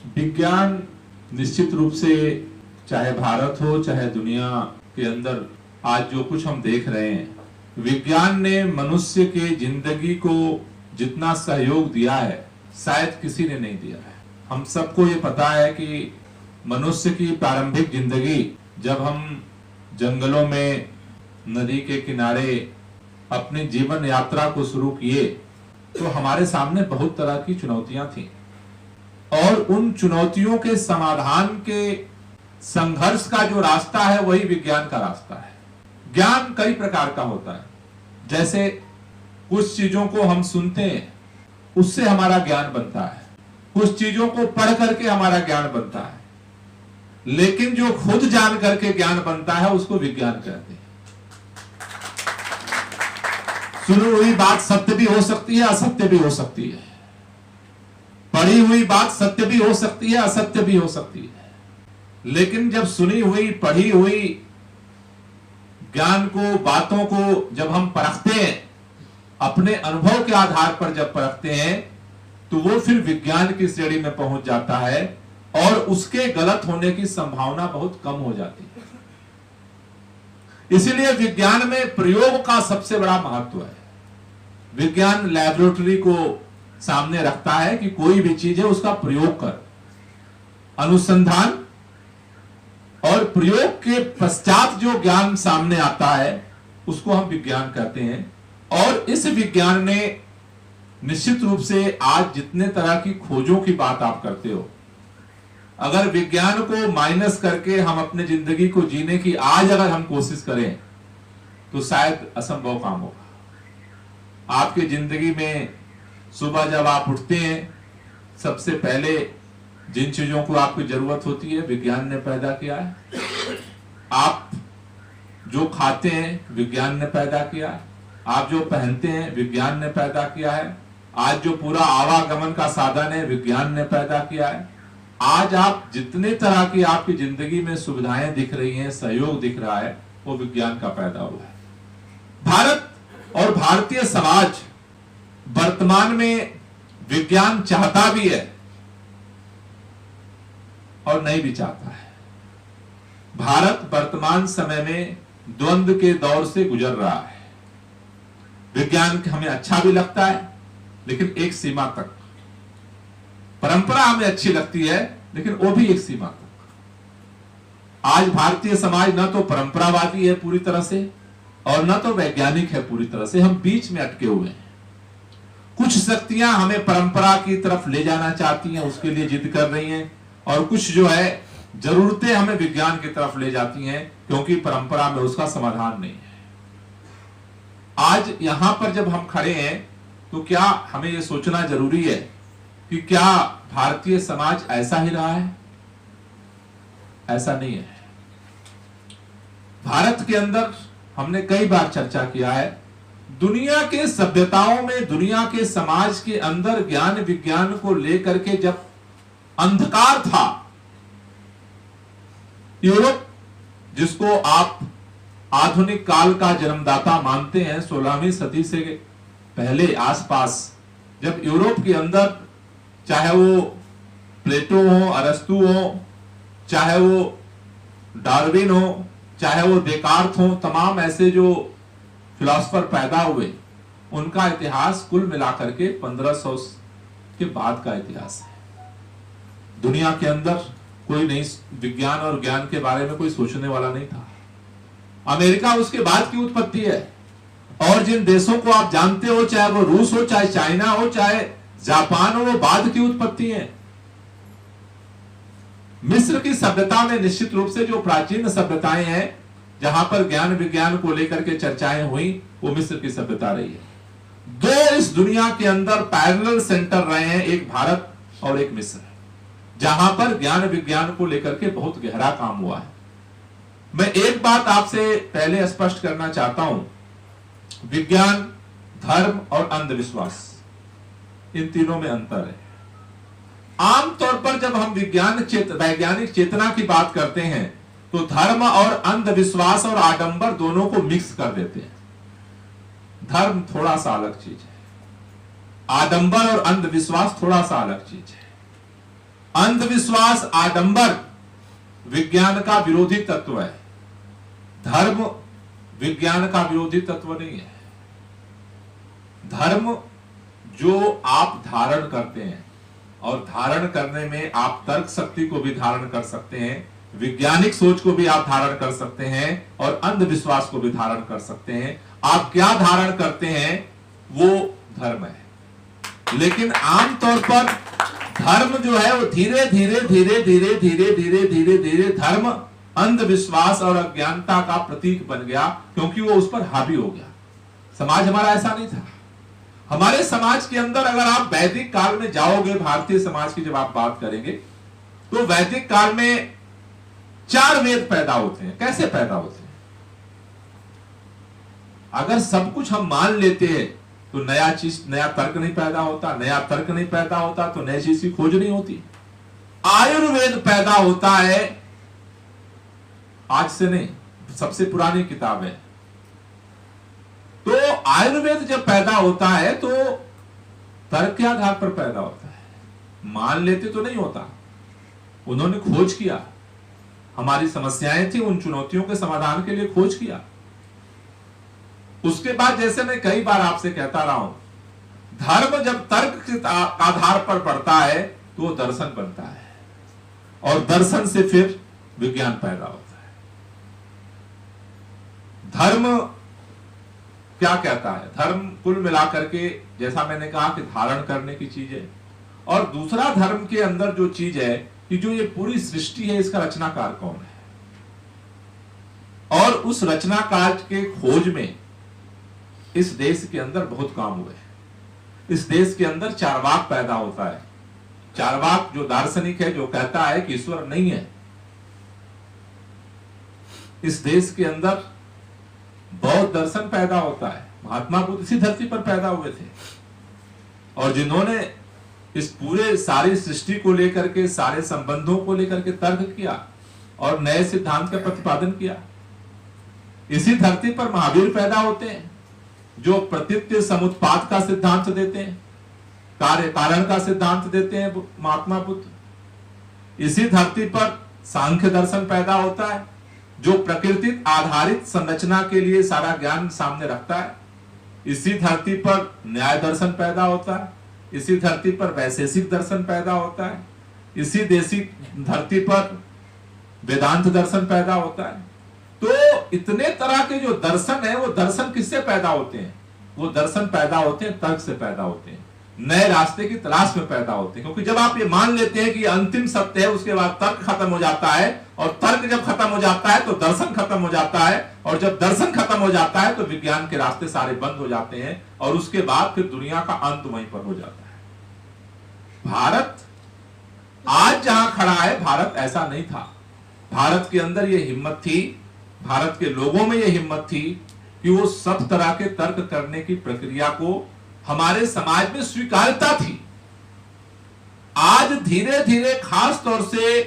विज्ञान निश्चित रूप से चाहे भारत हो चाहे दुनिया के अंदर आज जो कुछ हम देख रहे हैं, विज्ञान ने मनुष्य के जिंदगी को जितना सहयोग दिया है शायद किसी ने नहीं दिया है। हम सबको ये पता है कि मनुष्य की प्रारंभिक जिंदगी जब हम जंगलों में नदी के किनारे अपनी जीवन यात्रा को शुरू किए तो हमारे सामने बहुत तरह की चुनौतियां थी और उन चुनौतियों के समाधान के संघर्ष का जो रास्ता है वही विज्ञान का रास्ता है। ज्ञान कई प्रकार का होता है, जैसे कुछ चीजों को हम सुनते हैं उससे हमारा ज्ञान बनता है, कुछ चीजों को पढ़ करके हमारा ज्ञान बनता है, लेकिन जो खुद जान करके ज्ञान बनता है उसको विज्ञान कहते हैं। सुनी हुई बात सत्य भी हो सकती है, असत्य भी हो सकती है, पढ़ी हुई बात सत्य भी हो सकती है, असत्य भी हो सकती है, लेकिन जब सुनी हुई पढ़ी हुई ज्ञान को, बातों को जब हम परखते हैं, अपने अनुभव के आधार पर जब परखते हैं तो वो फिर विज्ञान की श्रेणी में पहुंच जाता है और उसके गलत होने की संभावना बहुत कम हो जाती है। इसीलिए विज्ञान में प्रयोग का सबसे बड़ा महत्व है। विज्ञान लैबोरेटरी को सामने रखता है कि कोई भी चीज है उसका प्रयोग कर, अनुसंधान और प्रयोग के पश्चात जो ज्ञान सामने आता है उसको हम विज्ञान कहते हैं। और इस विज्ञान ने निश्चित रूप से आज जितने तरह की खोजों की बात आप करते हो, अगर विज्ञान को माइनस करके हम अपने जिंदगी को जीने की आज अगर हम कोशिश करें तो शायद असंभव काम होगा। आपकी जिंदगी में सुबह जब आप उठते हैं सबसे पहले जिन चीजों को आपकी जरूरत होती है विज्ञान ने पैदा किया है। आप जो खाते हैं विज्ञान ने पैदा किया है, आप जो पहनते हैं विज्ञान ने पैदा किया है, आज जो पूरा आवागमन का साधन है विज्ञान ने पैदा किया है। आज आप जितने तरह की आपकी जिंदगी में सुविधाएं दिख रही हैं, सहयोग दिख रहा है, वो विज्ञान का पैदा हुआ है। भारत और भारतीय समाज वर्तमान में विज्ञान चाहता भी है और नहीं भी चाहता है। भारत वर्तमान समय में द्वंद्व के दौर से गुजर रहा है। विज्ञान हमें अच्छा भी लगता है लेकिन एक सीमा तक, परंपरा हमें अच्छी लगती है लेकिन वो भी एक सीमा तक। आज भारतीय समाज न तो परंपरावादी है पूरी तरह से और न तो वैज्ञानिक है पूरी तरह से, हम बीच में अटके हुए हैं। कुछ शक्तियां हमें परंपरा की तरफ ले जाना चाहती हैं, उसके लिए जिद कर रही हैं, और कुछ जो है जरूरतें हमें विज्ञान की तरफ ले जाती हैं क्योंकि परंपरा में उसका समाधान नहीं है। आज यहां पर जब हम खड़े हैं तो क्या हमें यह सोचना जरूरी है कि क्या भारतीय समाज ऐसा ही रहा है? ऐसा नहीं है। भारत के अंदर हमने कई बार चर्चा किया है, दुनिया के सभ्यताओं में, दुनिया के समाज के अंदर ज्ञान विज्ञान को लेकर के जब अंधकार था, यूरोप जिसको आप आधुनिक काल का जन्मदाता मानते हैं, 16वीं सदी से पहले आसपास, जब यूरोप के अंदर चाहे वो प्लेटो हो, अरस्तु हो, चाहे वो डार्विन हो, चाहे वो देकार्त हो, तमाम ऐसे जो फिलोसफर पैदा हुए, उनका इतिहास कुल मिलाकर के 1500 के बाद का इतिहास है। दुनिया के अंदर कोई नहीं, विज्ञान और ज्ञान के बारे में कोई सोचने वाला नहीं था। अमेरिका उसके बाद की उत्पत्ति है, और जिन देशों को आप जानते हो, चाहे वो रूस हो, चाहे चाइना हो, चाहे जापान हो, वो बाद की उत्पत्ति है। मिस्र की सभ्यता में निश्चित रूप से जो प्राचीन सभ्यताएं हैं जहां पर ज्ञान विज्ञान को लेकर के चर्चाएं हुई, वो मिस्र की सभ्यता रही है। दो इस दुनिया के अंदर पैरेलल सेंटर रहे हैं, एक भारत और एक मिस्र, जहां पर ज्ञान विज्ञान को लेकर के बहुत गहरा काम हुआ है। मैं एक बात आपसे पहले स्पष्ट करना चाहता हूं, विज्ञान, धर्म और अंधविश्वास, इन तीनों में अंतर है। आमतौर पर जब हम वैज्ञानिक चेतना की बात करते हैं तो धर्म और अंधविश्वास और आडंबर दोनों को मिक्स कर देते हैं। धर्म थोड़ा सा अलग चीज है, आडंबर और अंधविश्वास थोड़ा सा अलग चीज है। अंधविश्वास, आडंबर विज्ञान का विरोधी तत्व है। धर्म विज्ञान का विरोधी तत्व नहीं है। धर्म जो आप धारण करते हैं, और धारण करने में आप तर्क शक्ति को भी धारण कर सकते हैं, वैज्ञानिक सोच को भी आप धारण कर सकते हैं, और अंधविश्वास को भी धारण कर सकते हैं। आप क्या धारण करते हैं वो धर्म है। लेकिन आमतौर पर धर्म जो है वो धीरे धीरे धीरे धीरे धीरे धीरे धीरे धीरे धर्म अंधविश्वास और अज्ञानता का प्रतीक बन गया, क्योंकि वो उस पर हावी हो गया। समाज हमारा ऐसा नहीं था। हमारे समाज के अंदर अगर आप वैदिक काल में जाओगे, भारतीय समाज की जब आप बात करेंगे, तो वैदिक काल में 4 वेद पैदा होते हैं। कैसे पैदा होते हैं? अगर सब कुछ हम मान लेते हैं तो नया तर्क नहीं पैदा होता, नया तर्क नहीं पैदा होता तो नई चीज की खोज नहीं होती। आयुर्वेद पैदा होता है, आज से नहीं, सबसे पुरानी किताब है। तो आयुर्वेद जब पैदा होता है तो तर्क के आधार पर पैदा होता है, मान लेते तो नहीं होता। उन्होंने खोज किया, हमारी समस्याएं थी, उन चुनौतियों के समाधान के लिए खोज किया। उसके बाद जैसे मैं कई बार आपसे कहता रहा हूं, धर्म जब तर्क के आधार पर बढ़ता है तो वो दर्शन बनता है, और दर्शन से फिर विज्ञान पैदा होता है। धर्म क्या कहता है? धर्म कुल मिलाकर के, जैसा मैंने कहा कि धारण करने की चीज है। और दूसरा धर्म के अंदर जो चीज है कि जो ये पूरी सृष्टि है, इसका रचनाकार कौन है, और उस रचनाकार के खोज में इस देश के अंदर बहुत काम हुए। इस देश के अंदर चार्वाक पैदा होता है। चार्वाक जो दार्शनिक है, जो कहता है कि ईश्वर नहीं है। इस देश के अंदर बौद्ध दर्शन पैदा होता है। महात्मा बुद्ध इसी धरती पर पैदा हुए थे, और जिन्होंने इस पूरे सारी सृष्टि को लेकर के, सारे संबंधों को लेकर के तर्क किया और नए सिद्धांत का प्रतिपादन किया। इसी धरती पर महावीर पैदा होते हैं, जो प्रतीत्य समुत्पाद का सिद्धांत देते हैं, कार्य कारण का सिद्धांत देते हैं महात्मा बुद्ध। इसी धरती पर सांख्य दर्शन पैदा होता है, जो प्रकृति आधारित संरचना के लिए सारा ज्ञान सामने रखता है। इसी धरती पर न्याय दर्शन पैदा होता है। इसी धरती पर वैशेषिक दर्शन पैदा होता है। इसी देशी धरती पर वेदांत दर्शन पैदा होता है। तो इतने तरह के जो दर्शन है, वो दर्शन किससे पैदा होते हैं? वो दर्शन पैदा होते हैं तर्क से पैदा होते हैं, नए रास्ते की तलाश में पैदा होते हैं। क्योंकि जब आप ये मान लेते हैं कि अंतिम सत्य है, उसके बाद तर्क खत्म हो जाता है, और तर्क जब खत्म हो जाता है तो दर्शन खत्म हो जाता है, और जब दर्शन खत्म हो जाता है तो विज्ञान के रास्ते सारे बंद हो जाते हैं, और उसके बाद फिर दुनिया का अंत वहीं पर हो जाता है। भारत आज जहां खड़ा है, भारत ऐसा नहीं था। भारत के अंदर ये हिम्मत थी, भारत के लोगों में ये हिम्मत थी कि वो सब तरह के तर्क करने की प्रक्रिया को हमारे समाज में स्वीकारता थी। आज धीरे धीरे, खास तौर से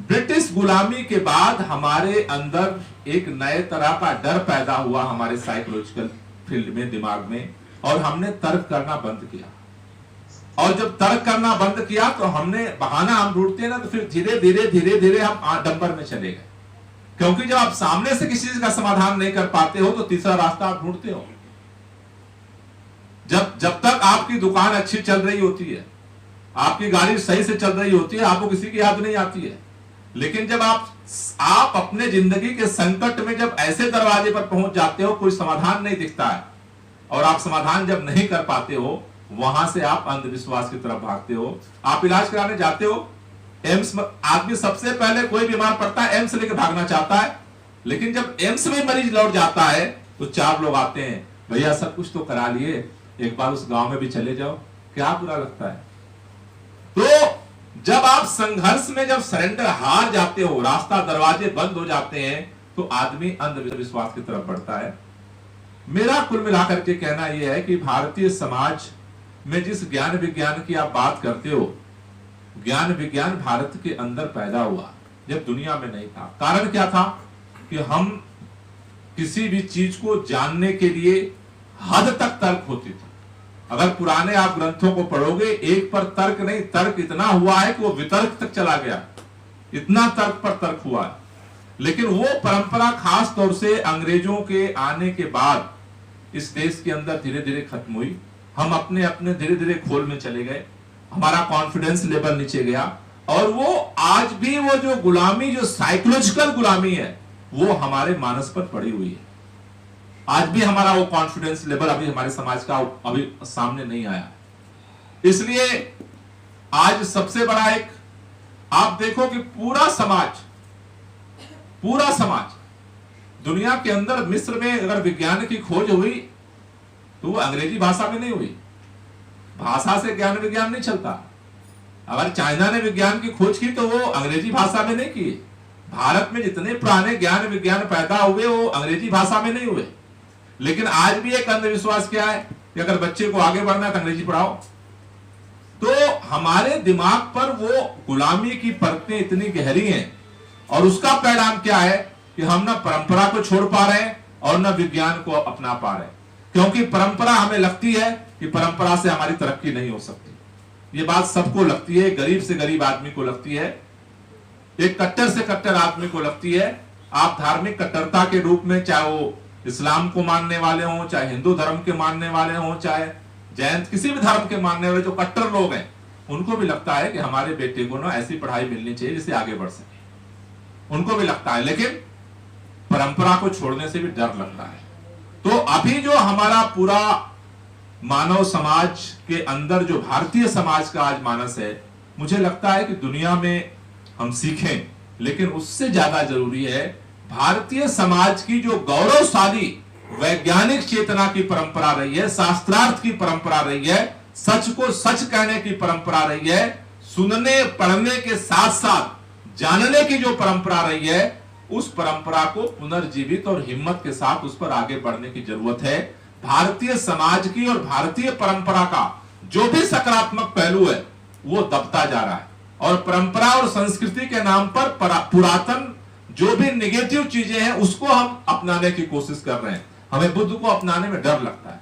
ब्रिटिश गुलामी के बाद, हमारे अंदर एक नए तरह का डर पैदा हुआ हमारे साइकोलॉजिकल फील्ड में, दिमाग में, और हमने तर्क करना बंद किया। और जब तर्क करना बंद किया तो हमने बहाना हम ढूंढते हैं ना, तो फिर धीरे धीरे धीरे धीरे हम आडंबर में चले गए। क्योंकि जब आप सामने से किसी चीज का समाधान नहीं कर पाते हो तो तीसरा रास्ता आप ढूंढते हो। जब तक आपकी दुकान अच्छी चल रही होती है, आपकी गाड़ी सही से चल रही होती है, आपको किसी की याद नहीं आती है। लेकिन जब आप अपने जिंदगी के संकट में जब ऐसे दरवाजे पर पहुंच जाते हो, कोई समाधान नहीं दिखता है, और आप समाधान जब नहीं कर पाते हो, वहां से आप अंधविश्वास की तरफ भागते हो। आप इलाज कराने जाते हो, एम्स में आदमी सबसे पहले, कोई बीमार पड़ता है एम्स लेके भागना चाहता है, लेकिन जब एम्स में मरीज लौट जाता है तो 4 लोग आते हैं, भैया सब कुछ तो करा लिए, एक बार उस गांव में भी चले जाओ, क्या बुरा लगता है। तो जब आप संघर्ष में जब सरेंडर हार जाते हो, रास्ता दरवाजे बंद हो जाते हैं, तो आदमी अंधविश्वास की तरफ बढ़ता है। मेरा कुल मिलाकर के कहना यह है कि भारतीय समाज में जिस ज्ञान विज्ञान की आप बात करते हो, ज्ञान विज्ञान भारत के अंदर पैदा हुआ जब दुनिया में नहीं था। कारण क्या था कि हम किसी भी चीज को जानने के लिए हद तक तर्क होती थी, अगर पुराने आप ग्रंथों को पढ़ोगे, एक पर तर्क नहीं, तर्क इतना हुआ है कि वो वितर्क तक चला गया, इतना तर्क पर तर्क हुआ है। लेकिन वो परंपरा खास तौर से अंग्रेजों के आने के बाद इस देश के अंदर धीरे धीरे खत्म हुई। हम अपने अपने धीरे धीरे खोल में चले गए, हमारा कॉन्फिडेंस लेवल नीचे गया, और वो आज भी वो जो गुलामी, जो साइकोलॉजिकल गुलामी है, वो हमारे मानस पर पड़ी हुई है। आज भी हमारा वो कॉन्फिडेंस लेवल अभी हमारे समाज का अभी सामने नहीं आया। इसलिए आज सबसे बड़ा एक आप देखो कि पूरा समाज दुनिया के अंदर, मिस्र में अगर विज्ञान की खोज हुई तो वो अंग्रेजी भाषा में नहीं हुई। भाषा से ज्ञान विज्ञान नहीं चलता। अगर चाइना ने विज्ञान की खोज की तो वो अंग्रेजी भाषा में नहीं की। भारत में जितने पुराने ज्ञान विज्ञान पैदा हुए वो अंग्रेजी भाषा में नहीं हुए। लेकिन आज भी एक अंधविश्वास क्या है कि अगर बच्चे को आगे बढ़ना है तो अंग्रेजी पढ़ाओ। तो हमारे दिमाग पर वो गुलामी की परतें इतनी गहरी हैं, और उसका परिणाम क्या है कि हम ना परंपरा को छोड़ पा रहे हैं और ना विज्ञान को अपना पा रहे हैं। क्योंकि परंपरा, हमें लगती है कि परंपरा से हमारी तरक्की नहीं हो सकती। ये बात सबको लगती है, गरीब से गरीब आदमी को लगती है, एक कट्टर से कट्टर आदमी को लगती है। आप धार्मिक कट्टरता के रूप में, चाहे वो इस्लाम को मानने वाले हों, चाहे हिंदू धर्म के मानने वाले हों, चाहे जैन, किसी भी धर्म के मानने वाले जो कट्टर लोग हैं, उनको भी लगता है कि हमारे बेटे को ना ऐसी पढ़ाई मिलनी चाहिए जिससे आगे बढ़ सके। उनको भी लगता है, लेकिन परंपरा को छोड़ने से भी डर लगता है। तो अभी जो हमारा पूरा मानव समाज के अंदर जो भारतीय समाज का आज मानस है, मुझे लगता है कि दुनिया में हम सीखें, लेकिन उससे ज्यादा जरूरी है भारतीय समाज की जो गौरवशाली वैज्ञानिक चेतना की परंपरा रही है, शास्त्रार्थ की परंपरा रही है, सच को सच कहने की परंपरा रही है, सुनने पढ़ने के साथ साथ जानने की जो परंपरा रही है, उस परंपरा को पुनर्जीवित और हिम्मत के साथ उस पर आगे बढ़ने की जरूरत है। भारतीय समाज की और भारतीय परंपरा का जो भी सकारात्मक पहलू है वो दबता जा रहा है, और परंपरा और संस्कृति के नाम पर पुरातन जो भी नेगेटिव चीजें हैं उसको हम अपनाने की कोशिश कर रहे हैं। हमें बुद्ध को अपनाने में डर लगता है,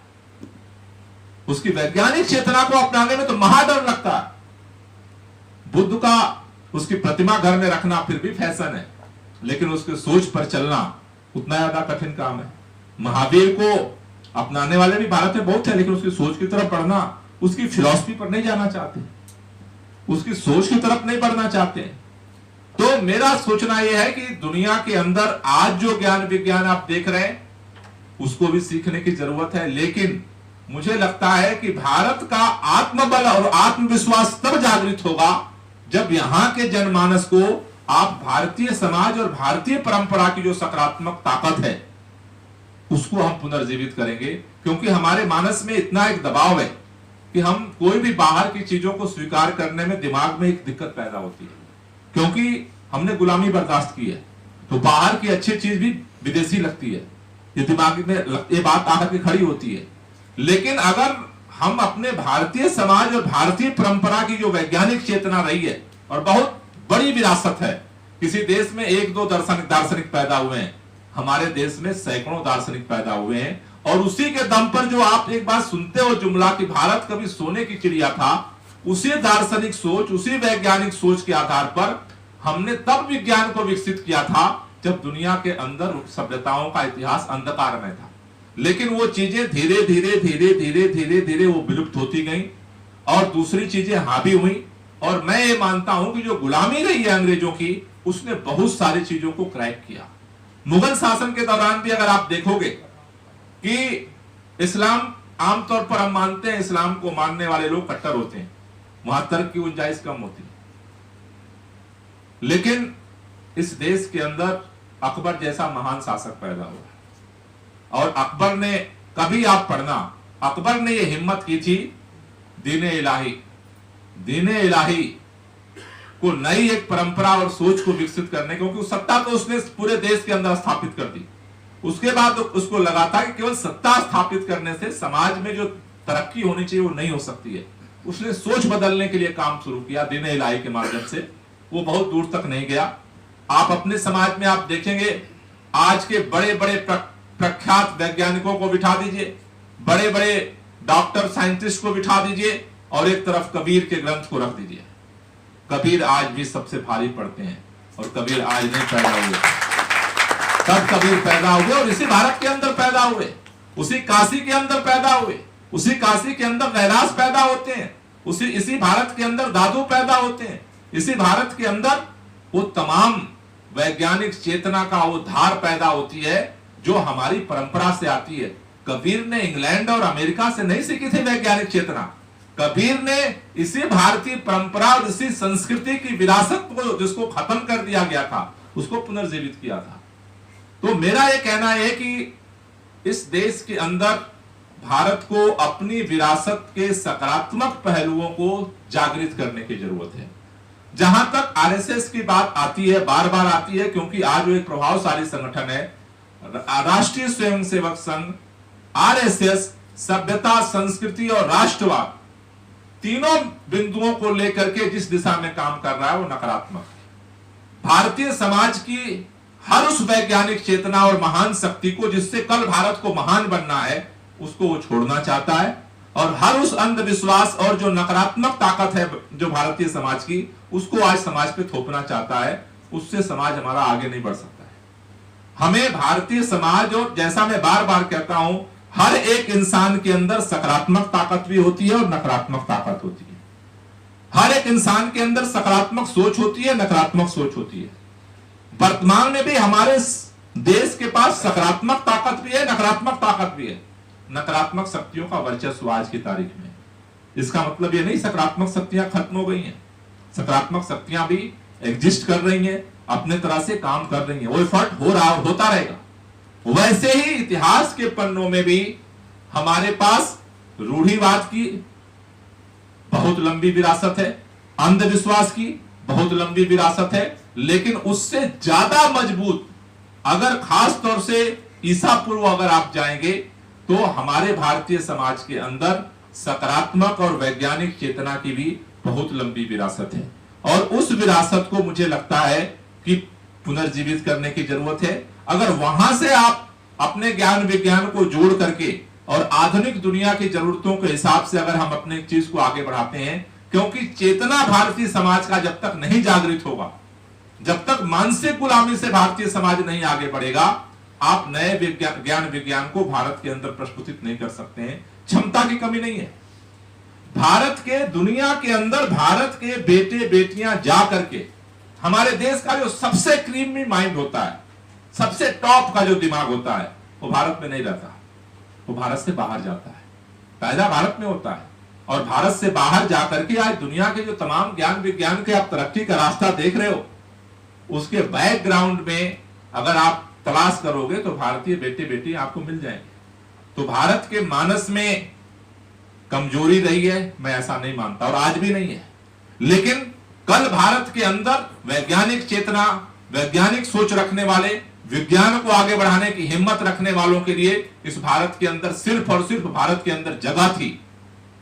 उसकी वैज्ञानिक चेतना को अपनाने में तो महाडर लगता है। बुद्ध का, उसकी प्रतिमा घर में रखना फिर भी फैशन है, लेकिन उसके सोच पर चलना उतना ज्यादा कठिन काम है। महावीर को अपनाने वाले भी भारत में बहुत है, लेकिन उसकी सोच की तरफ बढ़ना, उसकी फिलॉसफी पर नहीं जाना चाहते, उसकी सोच की तरफ नहीं बढ़ना चाहते। तो मेरा सोचना यह है कि दुनिया के अंदर आज जो ज्ञान विज्ञान आप देख रहे हैं उसको भी सीखने की जरूरत है, लेकिन मुझे लगता है कि भारत का आत्मबल और आत्मविश्वास तब जागृत होगा जब यहां के जनमानस को आप भारतीय समाज और भारतीय परंपरा की जो सकारात्मक ताकत है उसको हम पुनर्जीवित करेंगे। क्योंकि हमारे मानस में इतना एक दबाव है कि हम कोई भी बाहर की चीजों को स्वीकार करने में दिमाग में एक दिक्कत पैदा होती है, क्योंकि हमने गुलामी बर्दाश्त की है। तो बाहर की अच्छी चीज भी विदेशी लगती है, ये दिमाग में ये बात आकर के खड़ी होती है। लेकिन अगर हम अपने भारतीय समाज और भारतीय परंपरा की जो वैज्ञानिक चेतना रही है, और बहुत बड़ी विरासत है, किसी देश में एक दो दार्शनिक पैदा हुए हैं, हमारे देश में सैकड़ों दार्शनिक पैदा हुए हैं, और उसी के दम पर जो आप एक बात सुनते हो जुमला कि भारत कभी सोने की चिड़िया था, उसी दार्शनिक सोच, उसी वैज्ञानिक सोच के आधार पर हमने तब विज्ञान को विकसित किया था जब दुनिया के अंदर सभ्यताओं का इतिहास अंधकार में था। लेकिन वो चीजें धीरे धीरे धीरे धीरे धीरे धीरे वो विलुप्त होती गई और दूसरी चीजें हावी हुई। और मैं ये मानता हूं कि जो गुलामी रही है अंग्रेजों की, उसने बहुत सारी चीजों को क्रैक किया। मुगल शासन के दौरान भी अगर आप देखोगे कि इस्लाम, आमतौर पर हम मानते हैं इस्लाम को मानने वाले लोग कट्टर होते हैं, वहां तर्क की गुंजाइश कम होती है। लेकिन इस देश के अंदर अकबर जैसा महान शासक पैदा हुआ, और अकबर ने, कभी आप पढ़ना, अकबर ने यह हिम्मत की थी दीन इलाही को नई एक परंपरा और सोच को विकसित करने, क्योंकि सत्ता तो उसने पूरे देश के अंदर स्थापित कर दी। उसके बाद उसको लगा था कि केवल सत्ता स्थापित करने से समाज में जो तरक्की होनी चाहिए वो नहीं हो सकती है। उसने सोच बदलने के लिए काम शुरू किया दीन इलाही के माध्यम से। वो बहुत दूर तक नहीं गया। आप अपने समाज में आप देखेंगे, आज के बड़े बड़े प्रख्यात वैज्ञानिकों को बिठा दीजिए, बड़े बड़े डॉक्टर साइंटिस्ट को बिठा दीजिए और एक तरफ कबीर के ग्रंथ को रख दीजिए। कबीर आज भी सबसे भारी पड़ते हैं और कबीर आज नहीं पैदा हुए, तब कबीर पैदा हुए और इसी भारत के अंदर पैदा हुए, उसी काशी के अंदर पैदा हुए, उसी काशी के अंदर रैदास पैदा होते हैं, इसी भारत के अंदर दादू पैदा होते हैं, इसी भारत के अंदर वो तमाम वैज्ञानिक चेतना का वो धार पैदा होती है जो हमारी परंपरा से आती है। कबीर ने इंग्लैंड और अमेरिका से नहीं सीखी थी वैज्ञानिक चेतना, कबीर ने इसी भारतीय परंपरा और इसी संस्कृति की विरासत को जिसको खत्म कर दिया गया था उसको पुनर्जीवित किया था। तो मेरा यह कहना है कि इस देश के अंदर भारत को अपनी विरासत के सकारात्मक पहलुओं को जागृत करने की जरूरत है। जहां तक आरएसएस की बात आती है, बार बार आती है, क्योंकि आज वो एक प्रभावशाली संगठन है, राष्ट्रीय स्वयंसेवक संघ, आरएसएस, सभ्यता, संस्कृति और राष्ट्रवाद, तीनों बिंदुओं को लेकर के जिस दिशा में काम कर रहा है वो नकारात्मक है। भारतीय समाज की हर उस वैज्ञानिक चेतना और महान शक्ति को जिससे कल भारत को महान बनना है उसको वो छोड़ना चाहता है, और हर उस अंधविश्वास और जो नकारात्मक ताकत है जो भारतीय समाज की उसको आज समाज पे थोपना चाहता है। उससे समाज हमारा आगे नहीं बढ़ सकता है। हमें भारतीय समाज, और जैसा मैं बार बार कहता हूं, हर एक इंसान के अंदर सकारात्मक ताकत भी होती है और नकारात्मक ताकत होती है। हर एक इंसान के अंदर सकारात्मक सोच होती है, नकारात्मक सोच होती है। वर्तमान में भी हमारे देश के पास सकारात्मक ताकत भी है, नकारात्मक ताकत भी है। नकारात्मक शक्तियों का वर्चस्व आज की तारीख में, इसका मतलब यह नहीं सकारात्मक शक्तियां खत्म हो गई हैं। सकारात्मक शक्तियां भी एग्जिस्ट कर रही हैं, अपने तरह से काम कर रही हैं, वो एफर्ट हो रहा होता रहेगा। वैसे ही इतिहास के पन्नों में भी हमारे पास रूढ़िवाद की बहुत लंबी विरासत है, अंधविश्वास की बहुत लंबी विरासत है, लेकिन उससे ज्यादा मजबूत अगर खास तौर से ईसा पूर्व अगर आप जाएंगे तो हमारे भारतीय समाज के अंदर सकारात्मक और वैज्ञानिक चेतना की भी बहुत लंबी विरासत है। और उस विरासत को मुझे लगता है कि पुनर्जीवित करने की जरूरत है। अगर वहां से आप अपने ज्ञान विज्ञान को जोड़ करके और आधुनिक दुनिया की जरूरतों के हिसाब से अगर हम अपने चीज को आगे बढ़ाते हैं, क्योंकि चेतना भारतीय समाज का जब तक नहीं जागृत होगा, जब तक मानसिक गुलामी से भारतीय समाज नहीं आगे बढ़ेगा, आप नए ज्ञान विज्ञान को भारत के अंदर प्रस्फुटित नहीं कर सकते हैं। क्षमता की कमी नहीं है। भारत के दुनिया के अंदर भारत के बेटे बेटियां जा करके हमारे देश का जो सबसे क्रीमी माइंड होता है, सबसे टॉप का जो दिमाग होता है, वो भारत में नहीं रहता, वो भारत से बाहर जाता है। पैदा भारत में होता है और भारत से बाहर जाकर के आज दुनिया के जो तमाम ज्ञान विज्ञान के आप तरक्की का रास्ता देख रहे हो, उसके बैकग्राउंड में अगर आप तलाश करोगे तो भारतीय बेटे बेटी आपको मिल जाएंगे। तो भारत के मानस में कमजोरी रही है, मैं ऐसा नहीं मानता और आज भी नहीं है, लेकिन कल भारत के अंदर वैज्ञानिक चेतना, वैज्ञानिक सोच रखने वाले, विज्ञान को आगे बढ़ाने की हिम्मत रखने वालों के लिए इस भारत के अंदर सिर्फ और सिर्फ भारत के अंदर जगह थी।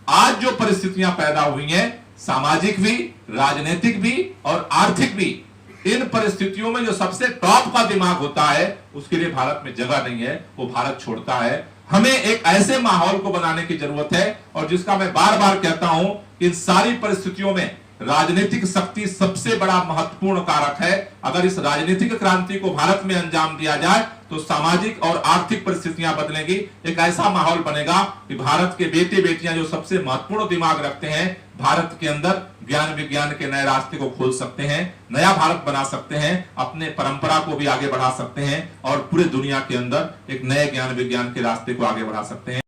आज जो परिस्थितियां पैदा हुई हैं, सामाजिक भी, राजनीतिक भी और आर्थिक भी, इन परिस्थितियों में जो सबसे टॉप का दिमाग होता है उसके लिए भारत में जगह नहीं है, वो भारत छोड़ता है। हमें एक ऐसे माहौल को बनाने की जरूरत है, और जिसका मैं बार बार कहता हूं, इन सारी परिस्थितियों में राजनीतिक शक्ति सबसे बड़ा महत्वपूर्ण कारक है। अगर इस राजनीतिक क्रांति को भारत में अंजाम दिया जाए तो सामाजिक और आर्थिक परिस्थितियां बदलेंगी। एक ऐसा माहौल बनेगा कि भारत के बेटे बेटियां जो सबसे महत्वपूर्ण दिमाग रखते हैं, भारत के अंदर ज्ञान विज्ञान के नए रास्ते को खोल सकते हैं, नया भारत बना सकते हैं, अपने परंपरा को भी आगे बढ़ा सकते हैं और पूरे दुनिया के अंदर एक नए ज्ञान विज्ञान के रास्ते को आगे बढ़ा सकते हैं।